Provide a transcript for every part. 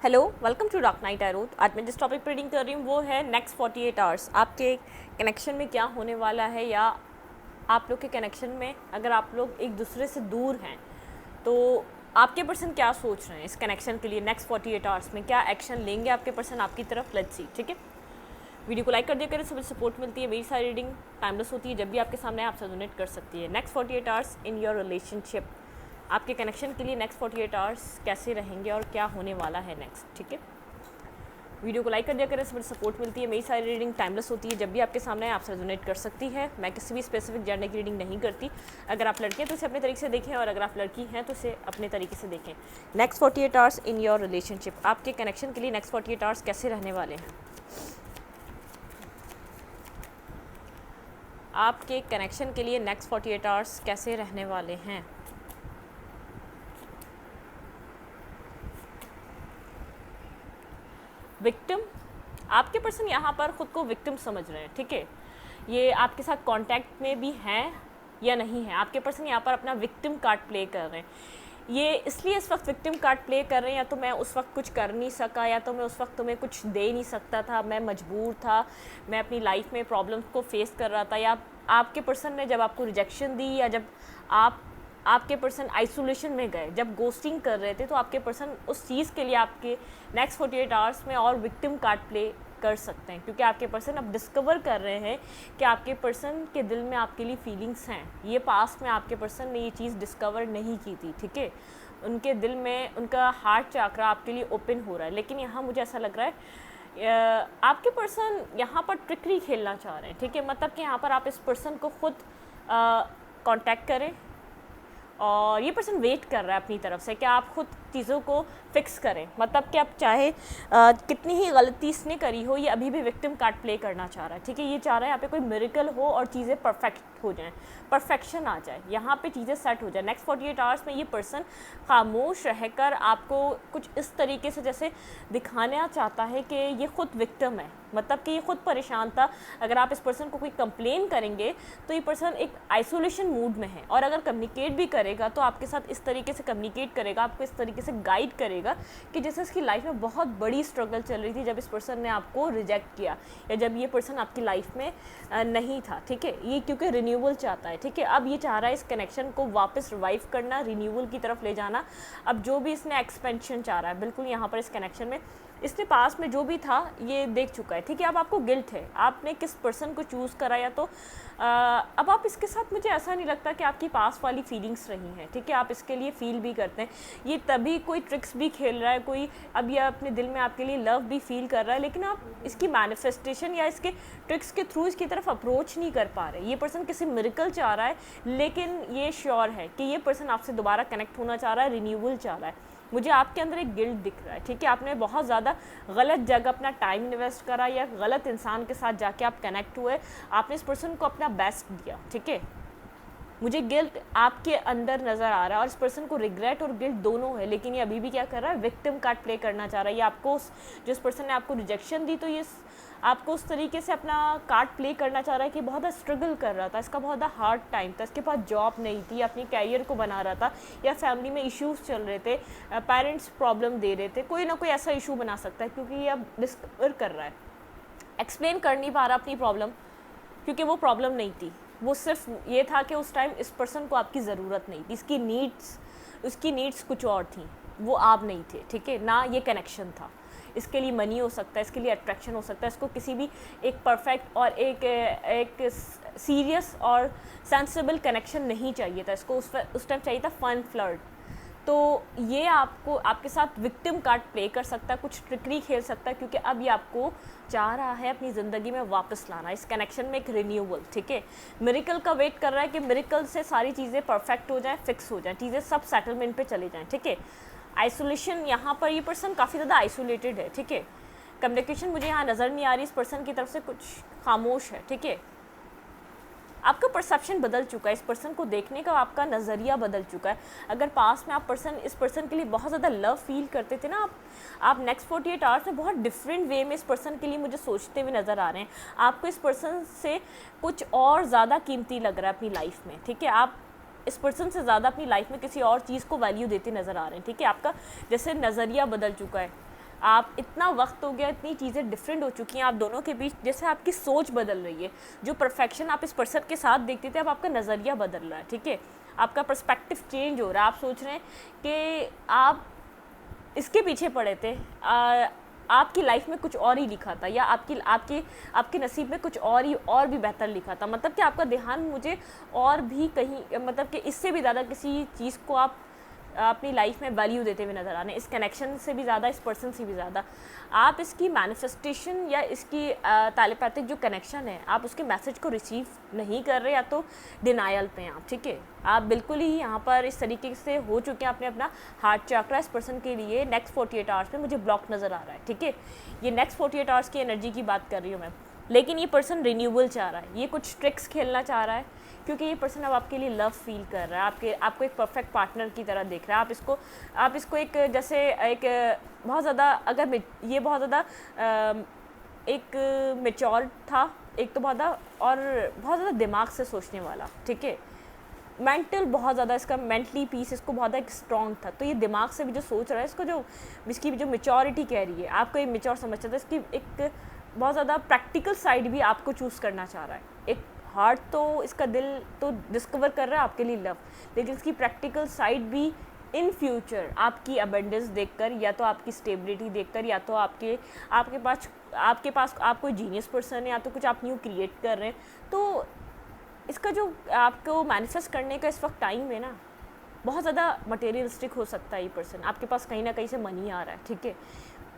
Hello, welcome to Dark Knight Arrow. आज मैं जिस टॉपिक पर रीडिंग कर रही हूँ वो है नेक्स्ट 48 आवर्स आपके कनेक्शन में क्या होने वाला है, या आप लोग के कनेक्शन में अगर आप लोग एक दूसरे से दूर हैं तो आपके पर्सन क्या सोच रहे हैं इस कनेक्शन के लिए। नेक्स्ट 48 आवर्स में क्या एक्शन लेंगे आपके पर्सन आपकी तरफ, लेट्स सी। ठीक है, वीडियो को लाइक कर दिया करें, सब सपोर्ट मिलती है। मेरी सारी रीडिंग टाइमलेस होती है, जब भी आपके सामने आप डोनेट कर सकती है। Next 48 hours in your relationship, आपके कनेक्शन के लिए नेक्स्ट 48 आवर्स कैसे रहेंगे और क्या होने वाला है नेक्स्ट। ठीक है, वीडियो को लाइक कर दिया करें, सब सपोर्ट मिलती है। मेरी सारी रीडिंग टाइमलेस होती है, जब भी आपके सामने आपसे रेजोनेट कर सकती है। मैं किसी भी स्पेसिफिक जेंडर की रीडिंग नहीं करती। अगर आप लड़के हैं तो इसे अपने तरीके से देखें, और अगर आप लड़की हैं तो इसे अपने तरीके से देखें। Next 48 hours in your relationship, आपके कनेक्शन के लिए नेक्स्ट 48 आवर्स कैसे रहने वाले हैं। आपके कनेक्शन के लिए नेक्स्ट 48 आवर्स कैसे रहने वाले हैं। विक्टिम, आपके पर्सन यहाँ पर ख़ुद को विक्टिम समझ रहे हैं। ठीक है, ये आपके साथ कांटेक्ट में भी हैं या नहीं है। आपके पर्सन यहाँ पर अपना विक्टिम कार्ड प्ले कर रहे हैं। ये इसलिए इस वक्त विक्टिम कार्ड प्ले कर रहे हैं, या तो मैं उस वक्त कुछ कर नहीं सका, या तो मैं उस वक्त तुम्हें कुछ दे नहीं सकता था, मैं मजबूर था, मैं अपनी लाइफ में प्रॉब्लम्स को फेस कर रहा था, या आपके पर्सन ने जब आपको रिजेक्शन दी, या जब आपके पर्सन आइसोलेशन में गए, जब गोस्टिंग कर रहे थे, तो आपके पर्सन उस चीज़ के लिए आपके नेक्स्ट 48 आवर्स में और विक्टिम कार्ड प्ले कर सकते हैं। क्योंकि आपके पर्सन अब डिस्कवर कर रहे हैं कि आपके पर्सन के दिल में आपके लिए फीलिंग्स हैं। ये पास्ट में आपके पर्सन ने ये चीज़ डिस्कवर नहीं की थी। ठीक है, उनके दिल में उनका हार्ट चक्रा आपके लिए ओपन हो रहा है। लेकिन यहाँ मुझे ऐसा लग रहा है आपके पर्सन यहाँ पर ट्रिकरी खेलना चाह रहे हैं। ठीक है, मतलब कि यहाँ पर आप इस पर्सन को खुद कांटेक्ट करें, और ये पर्सन वेट कर रहा है अपनी तरफ से कि आप खुद चीज़ों को फिक्स करें। मतलब कि आप चाहे कितनी ही गलती इसने करी हो, ये अभी भी विक्टिम कार्ड प्ले करना चाह रहा है। ठीक है, ये चाह रहा है यहाँ पे कोई मिरेकल हो और चीज़ें परफेक्ट हो जाएं, परफेक्शन आ जाए, यहाँ पे चीज़ें सेट हो जाए। नेक्स्ट 48 आवर्स में ये पर्सन खामोश रहकर आपको कुछ इस तरीके से जैसे दिखाना चाहता है कि ये खुद विक्टिम है, मतलब कि ये खुद परेशान था। अगर आप इस पर्सन को कोई कंप्लेन करेंगे तो ये पर्सन एक आइसोलेशन मूड में है, और अगर कम्युनिकेट भी करेगा तो आपके साथ इस तरीके से कम्युनिकेट करेगा, आपको इस तरीके से गाइड करेगा कि जैसे इसकी लाइफ में बहुत बड़ी स्ट्रगल चल रही थी जब इस पर्सन ने आपको रिजेक्ट किया, या जब ये पर्सन आपकी लाइफ में नहीं था। ठीक है, ये क्योंकि रिन्यूअल चाहता है। ठीक है, अब ये चाह रहा है इस कनेक्शन को वापस रिवाइव करना, रिन्यूअल की तरफ ले जाना। अब जो भी इसने एक्सपेंशन चाह रहा है, बिल्कुल यहाँ पर इस कनेक्शन में इसने पास में जो भी था ये देख चुका है। ठीक है, अब आपको गिल्ट है, आपने किस पर्सन को चूज़ करा, या तो अब आप इसके साथ, मुझे ऐसा नहीं लगता कि आपकी पास वाली फीलिंग्स रही हैं। ठीक है, आप इसके लिए फील भी करते हैं। ये तभी कोई ट्रिक्स भी खेल रहा है, कोई अब ये अपने दिल में आपके लिए लव भी फील कर रहा है, लेकिन आप इसकी मैनिफेस्टेशन या इसके ट्रिक्स के थ्रू इसकी तरफ अप्रोच नहीं कर पा रहे। ये पर्सन किसी मिरेकल चाह रहा है, लेकिन ये श्योर है कि ये पर्सन आपसे दोबारा कनेक्ट होना चाह रहा है, रिन्यूअल चाह रहा है। मुझे आपके अंदर एक गिल्ट दिख रहा है। ठीक है, आपने बहुत ज़्यादा गलत जगह अपना टाइम इन्वेस्ट करा, या गलत इंसान के साथ जाके आप कनेक्ट हुए, आपने इस पर्सन को अपना बेस्ट दिया। ठीक है, मुझे गिल्ट आपके अंदर नज़र आ रहा है, और इस पर्सन को रिग्रेट और गिल्ट दोनों है। लेकिन ये अभी भी क्या कर रहा है, विक्टिम कार्ड प्ले करना चाह रहा है। ये आपको जिस पर्सन ने आपको रिजेक्शन दी, तो ये आपको उस तरीके से अपना कार्ड प्ले करना चाह रहा है कि बहुत ज़्यादा स्ट्रगल कर रहा था, इसका बहुत ज़्यादा हार्ड टाइम था, इसके पास जॉब नहीं थी, अपनी कैरियर को बना रहा था, या फैमिली में इश्यूज़ चल रहे थे, पेरेंट्स प्रॉब्लम दे रहे थे, कोई ना कोई ऐसा इशू बना सकता है। क्योंकि ये अब डिस्कवर कर रहा है, एक्सप्लेन कर नहीं पा रहा अपनी प्रॉब्लम, क्योंकि वो प्रॉब्लम नहीं थी, वो सिर्फ ये था कि उस टाइम इस पर्सन को आपकी ज़रूरत नहीं थी, उसकी नीड्स कुछ और थी, वो आप नहीं थे। ठीक है ना, ये कनेक्शन था। इसके लिए मनी हो सकता है, इसके लिए अट्रैक्शन हो सकता है, इसको किसी भी एक परफेक्ट और एक सीरियस और सेंसिबल कनेक्शन नहीं चाहिए था, इसको उस टाइम चाहिए था फन फ्लर्ट। तो ये आपको आपके साथ विक्टिम कार्ड प्ले कर सकता है, कुछ ट्रिकरी खेल सकता है, क्योंकि अब ये आपको चाह रहा है अपनी ज़िंदगी में वापस लाना, इस कनेक्शन में एक रिन्यूअल। ठीक है, मिरेकल का वेट कर रहा है कि मिरेकल से सारी चीज़ें परफेक्ट हो जाएं, फिक्स हो जाएं, चीज़ें सब सेटलमेंट पे चले जाएं। ठीक है, आइसोलेशन, यहाँ पर ये पर्सन काफ़ी ज़्यादा आइसोलेटेड है। ठीक है, कम्युनिकेशन मुझे यहाँ नज़र नहीं आ रही इस पर्सन की तरफ से, कुछ खामोश है। ठीक है, आपका परसेप्शन बदल चुका है, इस पर्सन को देखने का आपका नज़रिया बदल चुका है। अगर पास में आप इस पर्सन के लिए बहुत ज़्यादा लव फील करते थे ना, आप नेक्स्ट 48 आवर्स में बहुत डिफरेंट वे में इस पर्सन के लिए मुझे सोचते हुए नज़र आ रहे हैं। आपको इस पर्सन से कुछ और ज़्यादा कीमती लग रहा है अपनी लाइफ में। ठीक है, आप इस पर्सन से ज़्यादा अपनी लाइफ में किसी और चीज़ को वैल्यू देते नज़र आ रहे हैं। ठीक है, आपका जैसे नज़रिया बदल चुका है। आप इतना वक्त हो गया, इतनी चीज़ें डिफरेंट हो चुकी हैं आप दोनों के बीच, जैसे आपकी सोच बदल रही है। जो परफेक्शन आप इस पर्सन के साथ देखते थे, अब आपका नज़रिया बदल रहा है, ठीक है, आपका पर्सपेक्टिव चेंज हो रहा है। आप सोच रहे हैं कि आप इसके पीछे पड़े थे, आपकी लाइफ में कुछ और ही लिखा था, या आपके नसीब में कुछ और भी बेहतर लिखा था। मतलब कि आपका ध्यान मुझे और भी कहीं, मतलब कि इससे भी ज़्यादा किसी चीज़ को आप अपनी लाइफ में वैल्यू देते हुए नज़र आने, इस कनेक्शन से भी ज़्यादा, इस पर्सन से भी ज़्यादा। आप इसकी मैनिफेस्टेशन या इसकी टेलीपैथिक जो कनेक्शन है, आप उसके मैसेज को रिसीव नहीं कर रहे, या तो डिनायल पे हैं आप, ठीक है। आप बिल्कुल ही यहाँ पर इस तरीके से हो चुके हैं, आपने अपना हार्ट चक्रा इस पर्सन के लिए नेक्स्ट 48 आवर्स में मुझे ब्लॉक नज़र आ रहा है, ठीक है। ये नेक्स्ट 48 आवर्स की एनर्जी की बात कर रही हूँ मैं। लेकिन ये पर्सन रिन्यूअल चाह रहा है, ये कुछ ट्रिक्स खेलना चाह रहा है, क्योंकि ये पर्सन अब आपके लिए लव फील कर रहा है, आपको एक परफेक्ट पार्टनर की तरह देख रहा है। आप इसको एक, जैसे एक बहुत ज़्यादा, अगर ये बहुत ज़्यादा एक मेच्योर था, एक तो बहुत ज़्यादा दिमाग से सोचने वाला, ठीक है, मेंटल बहुत ज़्यादा, इसका मेंटली पीस इसको बहुत ज़्यादा स्ट्रॉन्ग था। तो ये दिमाग से भी जो सोच रहा है, इसकी जो मेच्योरिटी कह रही है, आपको ये मेच्योर समझता था, इसकी एक बहुत ज़्यादा प्रैक्टिकल साइड भी आपको चूज़ करना चाह रहा है। एक हार्ट तो, इसका दिल तो डिस्कवर कर रहा है आपके लिए लव, लेकिन इसकी प्रैक्टिकल साइड भी इन फ्यूचर आपकी अबेंडेंस देखकर, या तो आपकी स्टेबिलिटी देखकर, या तो आपके पास आप कोई जीनियस पर्सन है, या तो कुछ आप न्यू क्रिएट कर रहे हैं। तो इसका जो आपको मैनिफेस्ट करने का इस वक्त टाइम है ना, बहुत ज़्यादा मटेरियलिस्टिक हो सकता है ये पर्सन, आपके पास कहीं ना कहीं से मनी आ रहा है, ठीक है।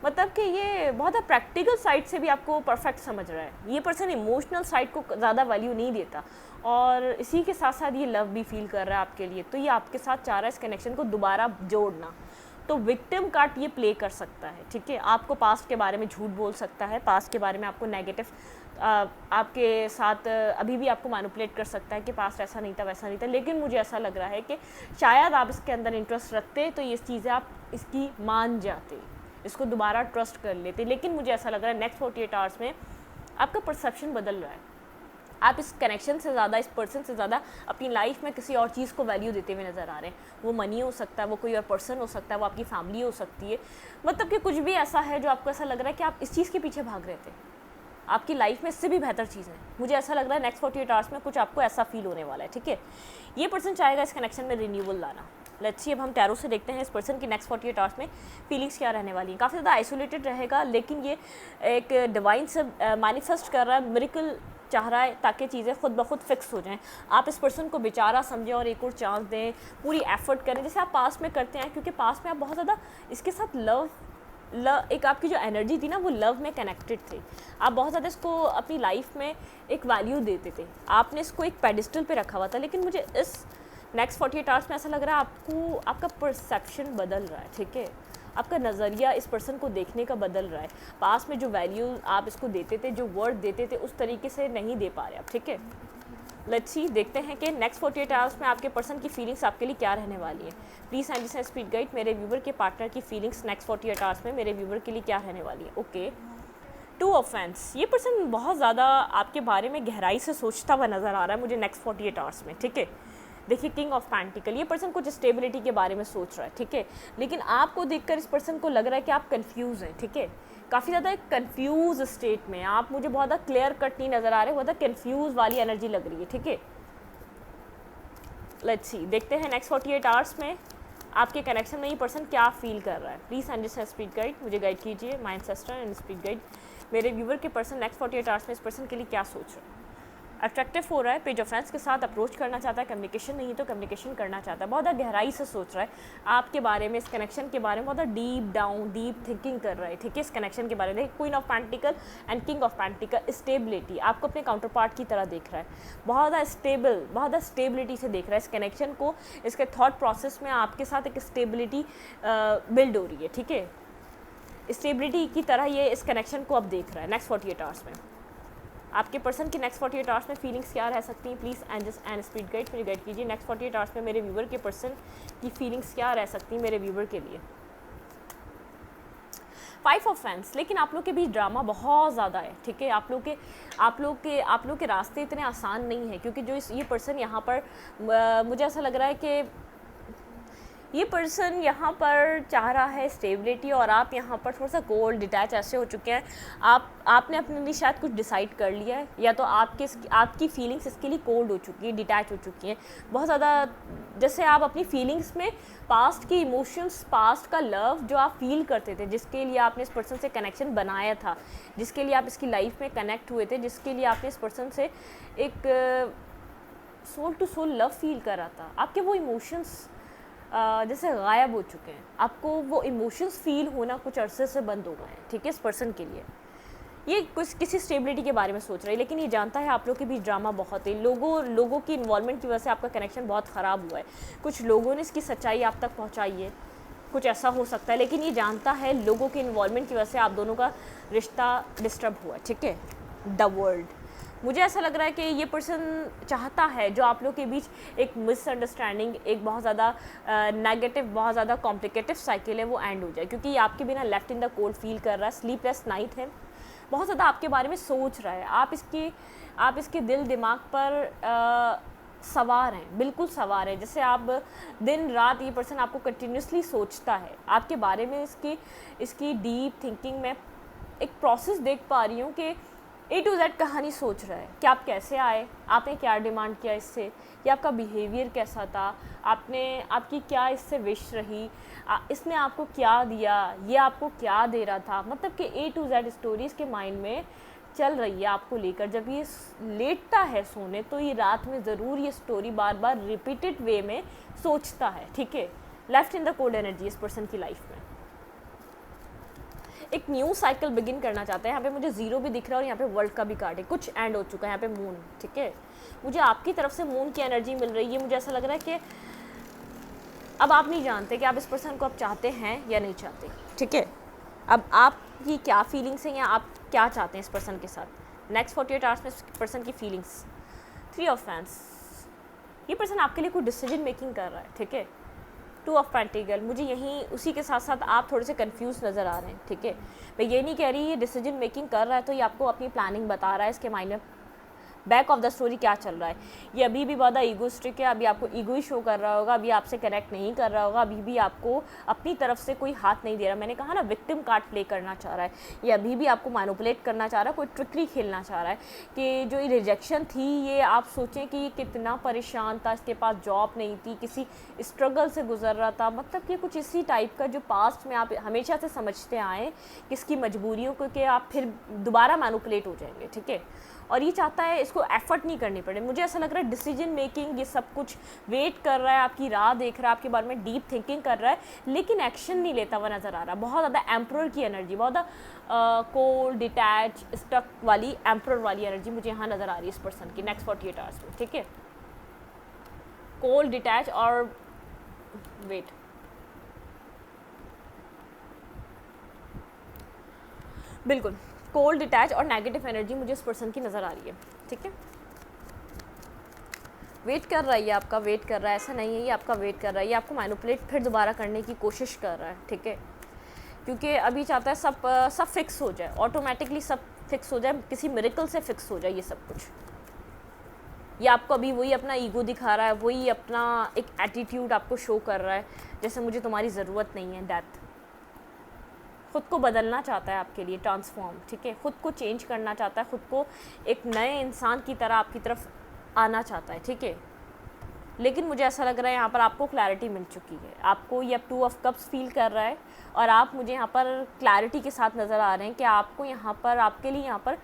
मतलब कि ये बहुत प्रैक्टिकल साइड से भी आपको परफेक्ट समझ रहा है। ये पर्सन इमोशनल साइड को ज़्यादा वैल्यू नहीं देता, और इसी के साथ साथ ये लव भी फील कर रहा है आपके लिए। तो ये आपके साथ चाह रहा है इस कनेक्शन को दोबारा जोड़ना। तो विक्टिम कार्ड ये प्ले कर सकता है, ठीक है। आपको पास्ट के बारे में झूठ बोल सकता है, पास्ट के बारे में आपको नेगेटिव आपके साथ अभी भी आपको मैनिपुलेट कर सकता है कि पास्ट ऐसा नहीं था, वैसा नहीं था। लेकिन मुझे ऐसा लग रहा है कि शायद आप इसके अंदर इंटरेस्ट रखते तो ये चीज़ें आप इसकी मान जाते, इसको दोबारा ट्रस्ट कर लेते। लेकिन मुझे ऐसा लग रहा है नेक्स्ट 48 आवर्स में आपका परसेप्शन बदल रहा है। आप इस कनेक्शन से ज़्यादा, इस पर्सन से ज़्यादा अपनी लाइफ में किसी और चीज़ को वैल्यू देते हुए नज़र आ रहे हैं। वो मनी हो सकता है, वो कोई और पर्सन हो सकता है, वो आपकी फैमिली हो सकती है। मतलब कि कुछ भी ऐसा है जो आपको ऐसा लग रहा है कि आप इस चीज़ के पीछे भाग रहे थे, आपकी लाइफ में इससे भी बेहतर चीज़ है। मुझे ऐसा लग रहा है नेक्स्ट 48 आवर्स में कुछ आपको ऐसा फील होने वाला है, ठीक है। ये पर्सन चाहेगा इस कनेक्शन में रिन्यूअल लाना। लेट्स सी, अब हम टैरो से देखते हैं इस पर्सन की नेक्स्ट 48 आवर्स में फीलिंग्स क्या रहने वाली हैं। काफ़ी ज़्यादा आइसोलेटेड रहेगा, लेकिन ये एक डिवाइन से मैनिफेस्ट कर रहा है, मिरेकल चाह रहा है, ताकि चीज़ें खुद ब खुद फिक्स हो जाएं। आप इस पर्सन को बेचारा समझें और एक और चांस दें, पूरी एफर्ट करें जैसे आप पास्ट में करते हैं, क्योंकि पास्ट में आप बहुत ज़्यादा इसके साथ एक आपकी जो एनर्जी थी ना, वो लव में कनेक्टेड थे। आप बहुत ज़्यादा इसको अपनी लाइफ में एक वैल्यू देते थे, आपने इसको एक पेडिस्टल पे रखा हुआ था। लेकिन मुझे इस नेक्स्ट 48 आवर्स में ऐसा लग रहा है आपका परसेप्शन बदल रहा है, ठीक है। आपका नज़रिया इस पर्सन को देखने का बदल रहा है। पास में जो वैल्यू आप इसको देते थे, जो वर्ड देते थे, उस तरीके से नहीं दे पा रहे आप, ठीक है। लेट्स सी, देखते हैं कि नेक्स्ट 48 आवर्स में आपके पर्सन की फीलिंग्स आपके लिए क्या रहने वाली है। प्लीज़ एंड जिसने स्पीड गाइड मेरे व्यूवर के पार्टनर की फीलिंग्स नेक्स्ट 48 आवर्स में मेरे व्यूवर के लिए क्या रहने वाली है। ओके, 2 ऑफ फैंस, ये पर्सन बहुत ज़्यादा आपके बारे में गहराई से सोचता हुआ नज़र आ रहा है मुझे नेक्स्ट 48 आवर्स में, ठीक है। देखिए, किंग ऑफ पेंटिकल, ये पर्सन कुछ स्टेबिलिटी के बारे में सोच रहा है, ठीक है। लेकिन आपको देखकर इस पर्सन को लग रहा है कि आप कंफ्यूज हैं, ठीक है। काफ़ी ज़्यादा एक कंफ्यूज स्टेट में आप, मुझे बहुत ज़्यादा क्लियर कट नहीं नज़र आ रहे, बहुत ज़्यादा कंफ्यूज वाली एनर्जी लग रही है, ठीक है। लेट्स सी, देखते हैं नेक्स्ट 48 आवर्स में आपके कनेक्शन में ये पर्सन क्या फील कर रहा है। प्लीज़ एंड जिसने स्पीड गाइड मुझे गाइड कीजिए, my ancestor and speed guide मेरे व्यूवर के पर्सन नेक्स्ट 48 आवर्स में इस पर्सन के लिए क्या सोच रहे हैं। अट्रैक्टिव हो रहा है, पेज ऑफ फ्रेंड्स के साथ अप्रोच करना चाहता है, कम्युनिकेशन नहीं तो कम्युनिकेशन करना चाहता है, बहुत ज़्यादा गहराई से सोच रहा है आपके बारे में, इस कनेक्शन के बारे में बहुत ज़्यादा डीप थिंकिंग कर रहा है, ठीक है। इस कनेक्शन के बारे में queen of pentacle and king of pentacle, stability, आपको अपने काउंटर पार्ट की तरह देख रहा है, बहुत ज़्यादा स्टेबल, बहुत ज़्यादा स्टेबिलिटी से देख रहा है इस कनेक्शन को। इसके थॉट प्रोसेस में आपके साथ एक स्टेबिलिटी बिल्ड हो रही है, ठीक है। स्टेबिलिटी की तरह ये इस कनेक्शन को अब देख रहा है नेक्स्ट 48 आवर्स में। आपके पर्सन की नेक्स्ट 48 आवर्स में फीलिंग्स क्या रह सकती हैं। प्लीज़ एंड स्पीड गाइड मुझे गाइड कीजिए नेक्स्ट 48 आवर्स में मेरे व्यूवर के पर्सन की फीलिंग्स क्या रह सकती हैं मेरे व्यूवर के लिए। 5 ऑफ फैंस, लेकिन आप लोग के बीच ड्रामा बहुत ज़्यादा है, ठीक है। आप लोग के रास्ते इतने आसान नहीं हैं, क्योंकि जो ये पर्सन यहाँ पर मुझे ऐसा लग रहा है कि ये पर्सन यहाँ पर चाह रहा है स्टेबिलिटी, और आप यहाँ पर थोड़ा सा कोल्ड डिटैच ऐसे हो चुके हैं। आपने अपने लिए शायद कुछ डिसाइड कर लिया है, या तो आपकी फीलिंग्स इसके लिए कोल्ड हो चुकी है, डिटैच हो चुकी हैं बहुत ज़्यादा। जैसे आप अपनी फीलिंग्स में पास्ट की इमोशंस, पास्ट का लव जो आप फील करते थे, जिसके लिए आपने इस पर्सन से कनेक्शन बनाया था, जिसके लिए आप इसकी लाइफ में कनेक्ट हुए थे, जिसके लिए आपने इस पर्सन से एक soul to soul love feel करा था, आपके वो इमोशंस जैसे गायब हो चुके हैं। आपको वो इमोशंस फील होना कुछ अरसे से बंद हो गए हैं, ठीक है। इस पर्सन के लिए ये कुछ किसी स्टेबिलिटी के बारे में सोच रहा है, लेकिन ये जानता है आप लोग के बीच ड्रामा बहुत है। लोगों की इन्वॉल्वमेंट की वजह से आपका कनेक्शन बहुत ख़राब हुआ है। कुछ लोगों ने इसकी सच्चाई आप तक पहुंचाई है, कुछ ऐसा हो सकता है, लेकिन ये जानता है लोगों के इन्वॉल्वमेंट की वजह से आप दोनों का रिश्ता डिस्टर्ब हुआ है, ठीक है। द वर्ल्ड, मुझे ऐसा लग रहा है कि ये पर्सन चाहता है जो आप लोग के बीच एक मिसअंडरस्टैंडिंग, एक बहुत ज़्यादा नेगेटिव, बहुत ज़्यादा कॉम्प्लिकेटिव साइकिल है, वो एंड हो जाए, क्योंकि ये आपके बिना left in the cold feel कर रहा है। स्लीपलेस नाइट है, बहुत ज़्यादा आपके बारे में सोच रहा है। आप इसके दिल दिमाग पर सवार हैं, बिल्कुल सवार हैं। जैसे आप दिन रात ये पर्सन आपको कंटिन्यूसली सोचता है आपके बारे में। इसकी डीप थिंकिंग में एक प्रोसेस देख पा रही हूँ कि A to Z कहानी सोच रहा है कि आप कैसे आए, आपने क्या डिमांड किया इससे, या आपका बिहेवियर कैसा था, आपकी क्या इससे विश रही, इसने आपको क्या दिया, ये आपको क्या दे रहा था। मतलब कि A to Z स्टोरी इसके माइंड में चल रही है आपको लेकर। जब ये लेटता है सोने तो ये रात में ज़रूर ये स्टोरी बार बार रिपीटेड वे में सोचता है, ठीक है। Left in the cold energy इस पर्सन की लाइफ में एक न्यू साइकिल बिगिन करना चाहते हैं। यहाँ पे मुझे जीरो भी दिख रहा है और यहाँ पे वर्ल्ड का भी कार्ड है, कुछ एंड हो चुका है। यहाँ पे मून, ठीक है। मुझे आपकी तरफ से मून की एनर्जी मिल रही है। मुझे ऐसा लग रहा है कि अब आप नहीं जानते कि आप इस पर्सन को अब चाहते हैं या नहीं चाहते, ठीक है। अब आपकी क्या फीलिंग्स हैं या आप क्या चाहते हैं इस पर्सन के साथ। नेक्स्ट 48 आवर्स में इस पर्सन की फीलिंग्स। 3 ऑफ फैंस, ये पर्सन आपके लिए कोई डिसीजन मेकिंग कर रहा है, ठीक है। 2 ऑफ पेंटिकल, मुझे यहीं उसी के साथ साथ आप थोड़े से कंफ्यूज नज़र आ रहे हैं, ठीक है। मैं ये नहीं कह रही ये डिसीजन मेकिंग कर रहा है तो ये आपको अपनी प्लानिंग बता रहा है। इसके माइंड में बैक ऑफ द स्टोरी क्या चल रहा है। ये अभी भी बहुत ईगोस्टिक है, अभी आपको ईगो ही शो कर रहा होगा, अभी आपसे कनेक्ट नहीं कर रहा होगा, अभी भी आपको अपनी तरफ से कोई हाथ नहीं दे रहा। मैंने कहा ना, विक्टिम कार्ड प्ले करना चाह रहा है। ये अभी भी आपको मैनिपुलेट करना चाह रहा है, कोई ट्रिकरी खेलना चाह रहा है कि जो ये रिजेक्शन थी, ये आप सोचें कि ये कितना परेशान था, इसके पास जॉब नहीं थी, किसी स्ट्रगल से गुजर रहा था। मतलब कि कुछ इसी टाइप का जो पास्ट में आप हमेशा से समझते आए किसकी मजबूरियों को, कि आप फिर दोबारा मैनिपुलेट हो जाएंगे, ठीक है। और ये चाहता है इसको एफर्ट नहीं करनी पड़े। मुझे ऐसा लग रहा है डिसीजन मेकिंग, ये सब कुछ वेट कर रहा है, आपकी राह देख रहा है, आपके बारे में डीप थिंकिंग कर रहा है, लेकिन एक्शन नहीं लेता हुआ नज़र आ रहा। बहुत ज़्यादा एम्परर की एनर्जी, बहुत ज़्यादा कोल्ड, डिटैच, स्टक वाली, एम्परर वाली एनर्जी मुझे यहाँ नज़र आ रही है इस पर्सन की नेक्स्ट 48 आवर्स में, ठीक है। कोल्ड, डिटैच और वेट, बिल्कुल कोल्ड, डिटैच और नेगेटिव एनर्जी मुझे इस पर्सन की नज़र आ रही है, ठीक है। वेट कर रहा है, ये आपका वेट कर रहा है, ऐसा नहीं है, ये आपका वेट कर रहा है, ये आपको मैनिपुलेट फिर दोबारा करने की कोशिश कर रहा है, ठीक है। क्योंकि अभी चाहता है सब फिक्स हो जाए, ऑटोमेटिकली सब फिक्स हो जाए, किसी मिरेकल से फिक्स हो जाए ये सब कुछ। ये आपको अभी वही अपना ईगो दिखा रहा है, वही अपना एक एटीट्यूड आपको शो कर रहा है, जैसे मुझे तुम्हारी ज़रूरत नहीं है। डेथ, खुद को बदलना चाहता है आपके लिए, ट्रांसफॉर्म, ठीक है। खुद को चेंज करना चाहता है, खुद को एक नए इंसान की तरह आपकी तरफ आना चाहता है, ठीक है। लेकिन मुझे ऐसा लग रहा है यहाँ पर आपको क्लैरिटी मिल चुकी है। आपको ये अब 2 ऑफ कप्स फील कर रहा है और आप मुझे यहाँ पर क्लैरिटी के साथ नज़र आ रहे हैं कि आपको यहाँ पर, आपके लिए यहाँ पर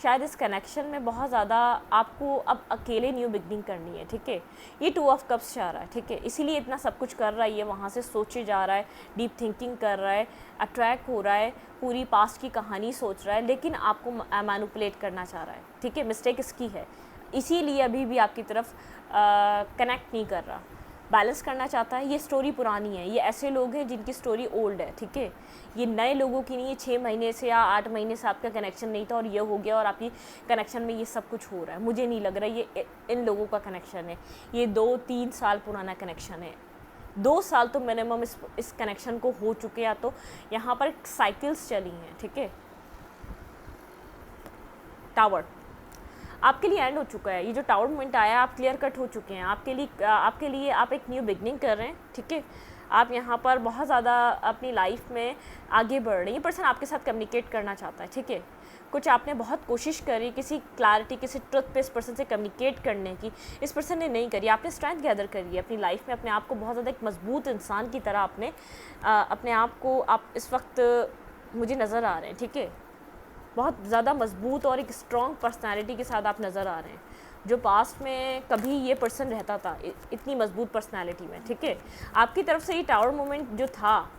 शायद इस कनेक्शन में बहुत ज़्यादा आपको अब अकेले न्यू बिगनिंग करनी है, ठीक है। ये 2 ऑफ कप्स चाह रहा है, ठीक है, इसीलिए इतना सब कुछ कर रहा है। ये वहाँ से सोचे जा रहा है, डीप थिंकिंग कर रहा है, अट्रैक्ट हो रहा है, पूरी पास्ट की कहानी सोच रहा है, लेकिन आपको मैनिपुलेट करना चाह रहा है, ठीक है। मिस्टेक इसकी है, इसीलिए अभी भी आपकी तरफ कनेक्ट नहीं कर रहा, बैलेंस करना चाहता है। ये स्टोरी पुरानी है, ये ऐसे लोग हैं जिनकी स्टोरी ओल्ड है, ठीक है। ये नए लोगों की नहीं है, 6 महीने से या 8 महीने से आपका कनेक्शन नहीं था और ये हो गया और आपकी कनेक्शन में ये सब कुछ हो रहा है। मुझे नहीं लग रहा ये इन लोगों का कनेक्शन है, ये 2-3 साल पुराना कनेक्शन है। 2 साल तो मिनिमम इस कनेक्शन को हो चुके, या तो यहाँ पर साइकिल्स चली हैं, ठीक है। टावर आपके लिए एंड हो चुका है। ये जो टावर मोमेंट आया, आप क्लियर कट हो चुके हैं। आपके लिए आप एक न्यू बिगनिंग कर रहे हैं, ठीक है। आप यहाँ पर बहुत ज़्यादा अपनी लाइफ में आगे बढ़ रहे हैं। ये पर्सन आपके साथ कम्युनिकेट करना चाहता है, ठीक है। कुछ आपने बहुत कोशिश करी किसी क्लैरिटी, किसी ट्रुथ पे इस पर्सन से कम्युनिकेट करने की, इस पर्सन ने नहीं करी। आपने स्ट्रेंथ गैदर करी है अपनी लाइफ में, अपने आप को बहुत ज़्यादा एक मजबूत इंसान की तरह आपने अपने आप को, आप इस वक्त मुझे नज़र आ रहे हैं, ठीक है। बहुत ज़्यादा मजबूत और एक स्ट्रॉन्ग पर्सनैलिटी के साथ आप नज़र आ रहे हैं, जो पास्ट में कभी ये पर्सन रहता था इतनी मजबूत पर्सनैलिटी में, ठीक है। आपकी तरफ से ये टावर मोमेंट जो था,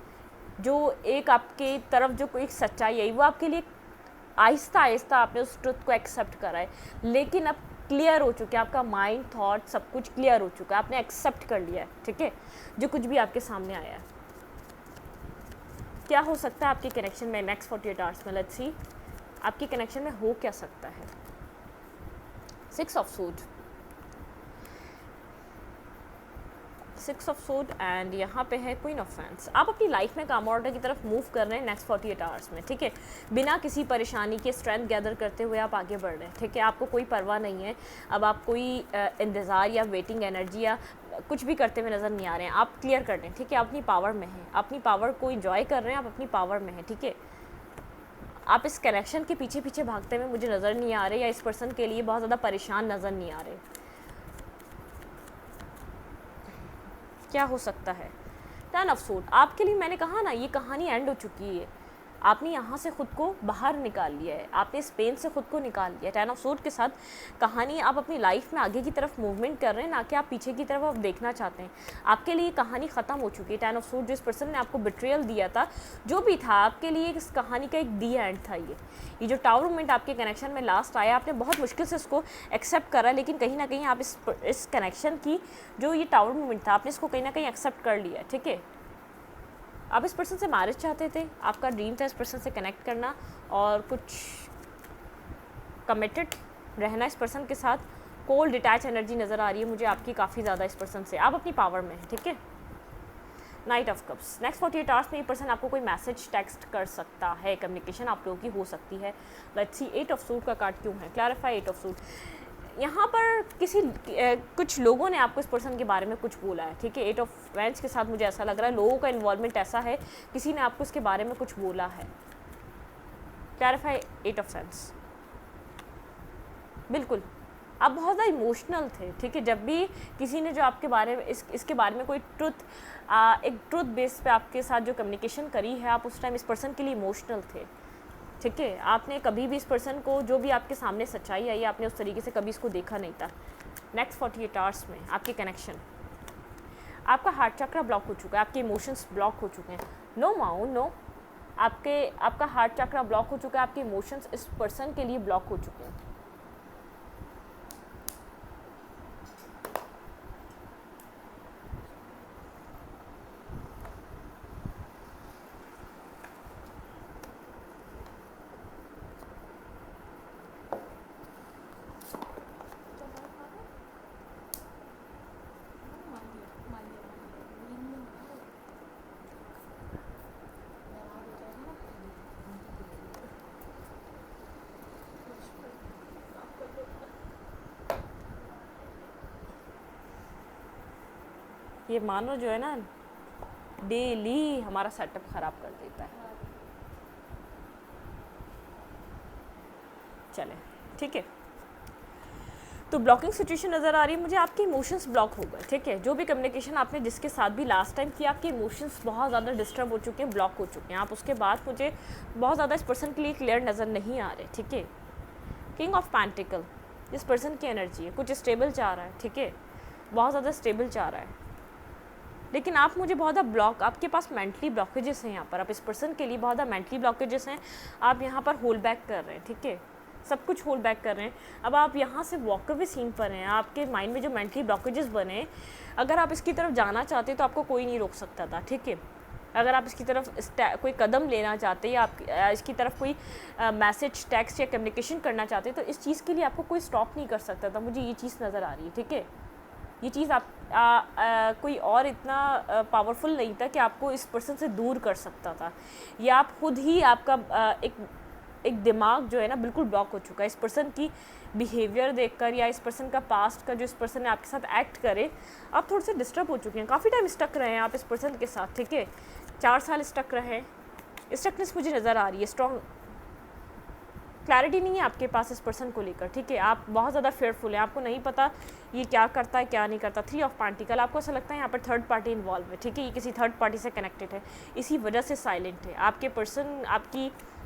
जो एक आपकी तरफ जो कोई सच्चाई आई, वो आपके लिए आहिस्ता आहिस्ता आपने उस ट्रुथ को एक्सेप्ट करा है, लेकिन अब क्लियर हो चुके हैं, आपका माइंड थॉट सब कुछ क्लियर हो चुका है, आपने एक्सेप्ट कर लिया है, ठीक है, जो कुछ भी आपके सामने आया है। क्या हो सकता है आपके कनेक्शन में नेक्स्ट 48 आवर्स में? लेट्स सी आपके कनेक्शन में हो क्या सकता है। 6 of suit, 6 of suit and यहाँ पे है क्वीन ऑफ फैंस। आप अपनी लाइफ में काम ऑर्डर की तरफ मूव कर रहे हैं नेक्स्ट 48 आवर्स में, ठीक है। बिना किसी परेशानी के स्ट्रेंथ गैदर करते हुए आप आगे बढ़ रहे हैं, ठीक है। आपको कोई परवाह नहीं है, अब आप कोई इंतज़ार या वेटिंग एनर्जी या कुछ भी करते हुए नज़र नहीं आ रहे हैं। आप क्लियर कर रहे हैं, ठीक है। आप अपनी पावर में हैं, अपनी पावर को इंजॉय कर रहे हैं, आप अपनी पावर में हैं, ठीक है। आप इस कनेक्शन के पीछे पीछे भागते हुए मुझे नज़र नहीं आ रहे, या इस पर्सन के लिए बहुत ज़्यादा परेशान नज़र नहीं आ रहे। क्या हो सकता है? 10 ऑफ सूट, आपके लिए मैंने कहा ना, ये कहानी एंड हो चुकी है। आपने यहाँ से ख़ुद को बाहर निकाल लिया है, आपने इस पेन से ख़ुद को निकाल लिया। 10 ऑफ सूट के साथ कहानी, आप अपनी लाइफ में आगे की तरफ मूवमेंट कर रहे हैं, ना कि आप पीछे की तरफ आप देखना चाहते हैं। आपके लिए कहानी ख़त्म हो चुकी है। 10 ऑफ सूट, जिस पर्सन ने आपको बिट्रेयल दिया था, जो भी था आपके लिए इस कहानी का एक दी एंड था। ये जो टावर मोमेंट आपके कनेक्शन में लास्ट आया, आपने बहुत मुश्किल से इसको एक्सेप्ट करा, लेकिन कहीं ना कहीं आप इस कनेक्शन की जो ये टावर मोमेंट था, आपने इसको कहीं ना कहीं एक्सेप्ट कर लिया, ठीक है। आप इस पर्सन से मैरिज चाहते थे, आपका ड्रीम था इस पर्सन से कनेक्ट करना और कुछ कमिटेड रहना इस पर्सन के साथ। कोल्ड डिटैच एनर्जी नज़र आ रही है मुझे आपकी काफ़ी ज़्यादा इस पर्सन से, आप अपनी पावर में हैं, ठीक है। Night of cups, next 48 hours में ये पर्सन आपको कोई मैसेज टेक्स्ट कर सकता है, कम्युनिकेशन आप लोगों की हो सकती है। लेट्स सी 8 ऑफ सूट का कार्ड क्यों है, क्लैरिफाई 8 ऑफ सूट। यहाँ पर कुछ लोगों ने आपको इस पर्सन के बारे में कुछ बोला है, ठीक है। 8 ऑफ वैंड्स के साथ मुझे ऐसा लग रहा है लोगों का इन्वॉल्वमेंट ऐसा है, किसी ने आपको इसके बारे में कुछ बोला है। क्लैरिफाई 8 ऑफ सेंस, बिल्कुल आप बहुत ज़्यादा इमोशनल थे, ठीक है। जब भी किसी ने जो आपके बारे में इसके बारे में कोई एक ट्रुथ बेस पे आपके साथ जो कम्युनिकेशन करी है, आप उस टाइम इस पर्सन के लिए इमोशनल थे, ठीक है। आपने कभी भी इस पर्सन को, जो भी आपके सामने सच्चाई आई, आपने उस तरीके से कभी इसको देखा नहीं था। नेक्स्ट 48 आवर्स में आपके कनेक्शन, आपका हार्ट चक्र ब्लॉक हो चुका है, आपके इमोशंस ब्लॉक हो चुके हैं। नो माउ नो, आपका हार्ट चक्र ब्लॉक हो चुका है, आपके इमोशंस इस पर्सन के लिए ब्लॉक हो चुके हैं। ये मानो जो है ना, डेली हमारा सेटअप ख़राब कर देता है। चले, ठीक है। तो ब्लॉकिंग सिचुएशन नज़र आ रही है मुझे, आपके इमोशंस ब्लॉक हो गए, ठीक है। जो भी कम्युनिकेशन आपने जिसके साथ भी लास्ट टाइम किया, आपके इमोशंस बहुत ज़्यादा डिस्टर्ब हो चुके हैं, ब्लॉक हो चुके हैं। आप उसके बाद मुझे बहुत ज़्यादा इस पर्सन के लिए क्लियर नज़र नहीं आ रहे, ठीक है। किंग ऑफ पेंटिकल, इस पर्सन की एनर्जी है, कुछ स्टेबल चाह रहा है, ठीक है, बहुत ज़्यादा स्टेबल चाह रहा है, लेकिन आप मुझे बहुत ज़्यादा आपके पास मेंटली ब्लॉकेजेस हैं। यहाँ पर आप इस पर्सन के लिए बहुत ज़्यादा मेंटली ब्लॉकेजेस हैं, आप यहाँ पर होल्ड बैक कर रहे हैं, ठीक है, सब कुछ होल्ड बैक कर रहे हैं। अब आप यहाँ से वॉक अवे सीन पर हैं, आपके माइंड में जो मेंटली ब्लॉकेजेस बने, अगर आप इसकी तरफ जाना चाहते तो आपको कोई नहीं रोक सकता था, ठीक है। अगर आप इसकी तरफ कोई कदम लेना चाहते या आप इसकी तरफ कोई मैसेज टेक्स्ट या कम्युनिकेशन करना चाहते तो इस चीज़ के लिए आपको कोई स्टॉप नहीं कर सकता था। मुझे ये चीज़ नज़र आ रही है, ठीक है। ये चीज़ आप कोई और इतना पावरफुल नहीं था कि आपको इस पर्सन से दूर कर सकता था, या आप खुद ही आपका एक एक दिमाग जो है ना बिल्कुल ब्लॉक हो चुका है इस पर्सन की बिहेवियर देखकर, या इस पर्सन का पास्ट का जो इस पर्सन ने आपके साथ एक्ट करे, आप थोड़े से डिस्टर्ब हो चुके हैं, काफ़ी टाइम स्टक रहे हैं आप इस पर्सन के साथ, ठीक है, 4 साल स्टक रहे हैं। स्टकनेस मुझे नज़र आ रही है, स्ट्रॉन्ग क्लैरिटी नहीं है आपके पास इस पर्सन को लेकर, ठीक है, आप बहुत ज़्यादा फेयरफुल हैं, आपको नहीं पता ये क्या करता है क्या नहीं करता। 3 ऑफ पेंटिकल, आपको ऐसा लगता है यहाँ पर थर्ड पार्टी इन्वॉल्व है, ठीक है, ये किसी थर्ड पार्टी से कनेक्टेड है, इसी वजह से साइलेंट है।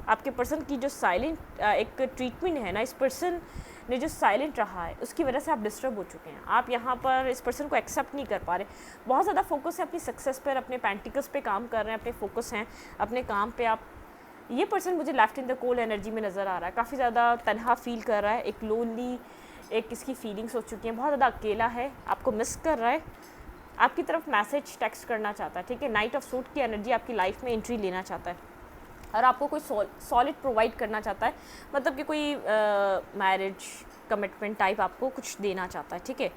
आपके पर्सन की जो साइलेंट एक ट्रीटमेंट है ना, इस पर्सन ने जो साइलेंट रहा है उसकी वजह से आप डिस्टर्ब हो चुके हैं। आप यहाँ पर इस पर्सन को एक्सेप्ट नहीं कर पा रहे, बहुत ज़्यादा फोकस है अपनी सक्सेस पर, अपने पेंटिकल्स पे काम कर रहे हैं, अपने फोकस हैं अपने काम पे। आप ये पर्सन मुझे left in the cold energy में नज़र आ रहा है, काफ़ी ज़्यादा तन्हा फील कर रहा है, एक लोनली एक इसकी फीलिंग्स हो चुकी हैं, बहुत ज़्यादा अकेला है, आपको मिस कर रहा है, आपकी तरफ मैसेज टेक्स्ट करना चाहता है, ठीक है। नाइट ऑफ सूट की एनर्जी आपकी लाइफ में एंट्री लेना चाहता है और आपको कोई सॉलिड प्रोवाइड करना चाहता है, मतलब कि कोई मैरिज कमिटमेंट टाइप आपको कुछ देना चाहता है, ठीक है।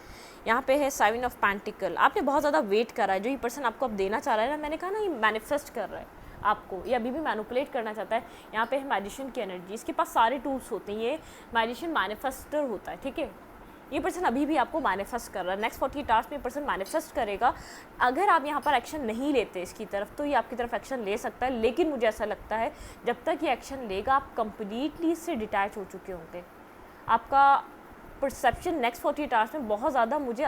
यहाँ पे है 7 ऑफ पेंटिकल, आपने बहुत ज़्यादा वेट करा है, जो ये पर्सन आपको अब देना चाह रहा है ना, मैंने कहा ना ये मैनिफेस्ट कर रहा है आपको, ये अभी भी मैनिपुलेट करना चाहता है। यहाँ पे है मैजिशियन की एनर्जी, इसके पास सारे टूल्स होते हैं, ये मैजिशियन मैनिफेस्टर होता है, ठीक है। ये पर्सन अभी भी आपको मैनिफेस्ट कर रहा है, नेक्स्ट 48 आवर्स में पर्सन मैनिफेस्ट करेगा। अगर आप यहाँ पर एक्शन नहीं लेते इसकी तरफ, तो ये आपकी तरफ एक्शन ले सकता है, लेकिन मुझे ऐसा लगता है जब तक ये एक्शन लेगा आप कंप्लीटली इससे डिटैच हो चुके होंगे। आपका परसेप्शन नेक्स्ट 48 आवर्स में बहुत ज़्यादा मुझे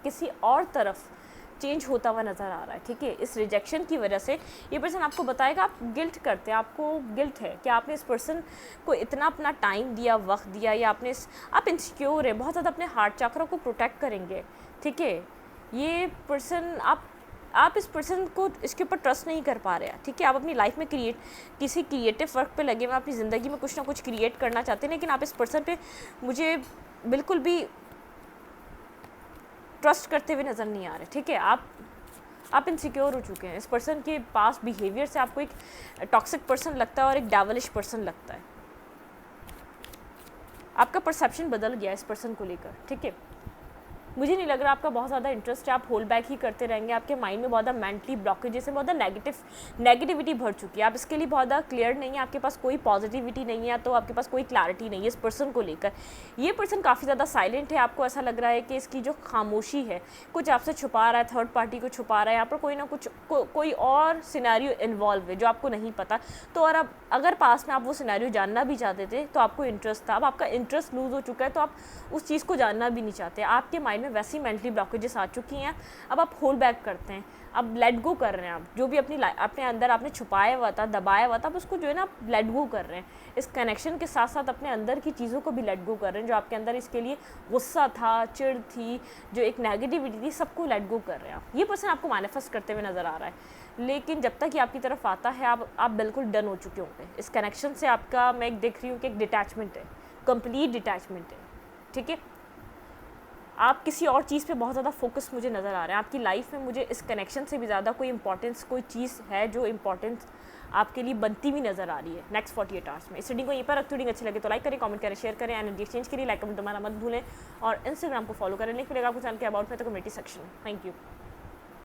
किसी और तरफ चेंज होता हुआ नज़र आ रहा है, ठीक है। इस रिजेक्शन की वजह से ये पर्सन आपको बताएगा आप गिल्ट करते हैं, आपको गिल्ट है कि आपने इस पर्सन को इतना अपना टाइम दिया, वक्त दिया, या आप इनसिक्योर है, बहुत ज़्यादा अपने हार्ट चक्र को प्रोटेक्ट करेंगे, ठीक है। ये पर्सन आप इस पर्सन को इसके ऊपर ट्रस्ट नहीं कर पा रहे हैं, ठीक है। आप अपनी लाइफ में किसी क्रिएटिव वर्क पे लगे हुए, अपनी ज़िंदगी में कुछ ना कुछ क्रिएट करना चाहते हैं, लेकिन आप इस पर्सन पे मुझे बिल्कुल भी ट्रस्ट करते हुए नज़र नहीं आ रहे, ठीक है। आप इनसिक्योर हो चुके हैं, इस पर्सन के पास बिहेवियर से आपको एक टॉक्सिक पर्सन लगता है और एक डेविलिश पर्सन लगता है। आपका परसेप्शन बदल गया इस पर्सन को लेकर, ठीक है। मुझे नहीं लग रहा आपका बहुत ज़्यादा इंटरेस्ट है, आप होल्ड बैक ही करते रहेंगे, आपके माइंड में बहुत ज़्यादा मेंटली ब्लॉकेजेस है, बहुत ज़्यादा नेगेटिविटी भर चुकी है, आप इसके लिए बहुत ज़्यादा क्लियर नहीं है, आपके पास कोई पॉजिटिविटी नहीं है, तो आपके पास कोई क्लैरिटी नहीं है इस पर्सन को लेकर। ये पर्सन काफ़ी ज़्यादा साइलेंट है, आपको ऐसा लग रहा है कि इसकी जो खामोशी है कुछ आपसे छुपा रहा है, थर्ड पार्टी को छुपा रहा है, यहाँ पर कोई ना कुछ कोई और सिनेरियो इन्वॉल्व है जो आपको नहीं पता। तो और अब अगर पास में आप वो सिनेरियो जानना भी चाहते थे तो आपको इंटरेस्ट था, अब आपका इंटरेस्ट लूज़ हो चुका है, तो आप उस चीज़ को जानना भी नहीं चाहते, आपके माइंड में वैसी मेंटली ब्लॉकेजेस आ चुकी हैं। अब आप होल्ड बैक करते हैं, अब लेट गो कर रहे हैं, आप जो भी अपने अंदर आपने छुपाया हुआ था, दबाया हुआ था, अब उसको जो है ना आप लेट गो कर रहे हैं। इस कनेक्शन के साथ साथ अपने अंदर की चीज़ों को भी लेट गो कर रहे हैं, जो आपके अंदर इसके लिए गुस्सा था, चिढ़ थी, जो एक नेगेटिविटी थी, सबको लेट गो कर रहे हैं आप। ये पर्सन आपको मैनिफेस्ट करते हुए नज़र आ रहा है, लेकिन जब तक ये आपकी तरफ आता है आप बिल्कुल डन हो चुके होंगे इस कनेक्शन से। आपका मैं देख रही हूँ कि एक डिटैचमेंट है, कंप्लीट डिटैचमेंट है, ठीक है। आप किसी और चीज़ पे बहुत ज़्यादा फोकस मुझे नज़र आ रहा है आपकी लाइफ में, मुझे इस कनेक्शन से भी ज़्यादा कोई इंपॉर्टेंस, कोई चीज़ है जो इंपॉर्टेंस आपके लिए बनती हुई नज़र आ रही है नेक्स्ट 48 आवर्स में। इस रीडिंग को यहीं पर रखती हूँ, अच्छी लगे तो लाइक करें, कमेंट करें, शेयर करें, एनर्जी एक्सचेंज के लिए लाइक कमेंट दबाना मत भूलें, और इंस्टाग्राम को फॉलो करें, लिंक मिलेगा आपको चैनल के अबाउट में तो कम्युनिटी सेक्शन में। Thank you.